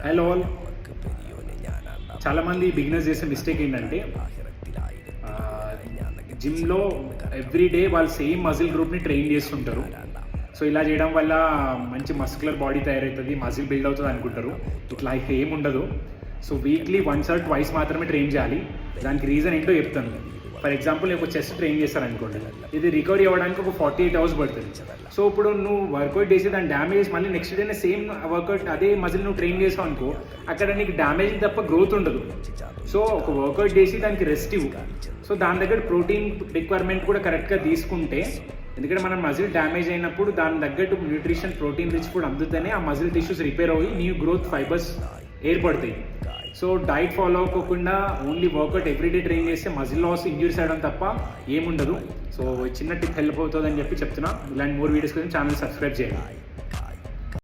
Hello all. చాలామంది beginners చేసే mistake ఏంటంటే జిమ్లో ఎవ్రీడే వాళ్ళు సేమ్ మజిల్ గ్రూప్ని ట్రైన్ చేస్తుంటారు. సో ఇలా చేయడం వల్ల మంచి మస్కులర్ బాడీ తయారవుతుంది, మజిల్ బిల్డ్ అవుతుంది అనుకుంటారు. ఇట్లా ఏముండదు. So weekly once or twice మాత్రమే ట్రైన్ చేయాలి. దానికి రీజన్ ఏంటో చెప్తాను. ఫర్ ఎగ్జాంపుల్ ఒక చెస్ట్ ట్రైన్ చేస్తారనుకోండి, ఇది రికవరీ అవ్వడానికి ఒక 48 hours పడుతుంది. సో ఇప్పుడు నువ్వు వర్కౌట్ చేసి దాని డ్యామేజ్ మళ్ళీ నెక్స్ట్ డేనే సేమ్ వర్కౌట్ అదే మజిల్ నువ్వు ట్రైన్ చేసావు అనుకో, అక్కడ నీకు డ్యామేజ్ తప్ప గ్రోత్ ఉండదు. సో ఒక వర్కౌట్ చేసి దానికి రెస్ట్ ఇవ్వు. సో దాని దగ్గర ప్రోటీన్ రిక్వైర్మెంట్ కూడా కరెక్ట్గా తీసుకుంటే, ఎందుకంటే మనం మజిల్ డ్యామేజ్ అయినప్పుడు దాని తగ్గట్టు న్యూట్రిషన్, ప్రోటీన్ రిచ్ ఫుడ్ అందుతేనే ఆ మజిల్ టిష్యూస్ రిపేర్ అయ్యి నీ గ్రోత్ ఫైబర్స్ ఏర్పడతాయి. సో డైట్ ఫాలో అవ్వకుండా ఓన్లీ వర్కౌట్ ఎవ్రీడే ట్రైన్ చేస్తే మజిల్ లాస్, ఇంజ్యూరీస్ అవ్వడం తప్ప ఏముండదు. సో చిన్న టిప్ హెల్ప్ అవుతుందని చెప్తున్నా. ఇలాంటి మోర్ వీడియోస్ కోసం ఛానల్ సబ్స్క్రైబ్ చేయండి.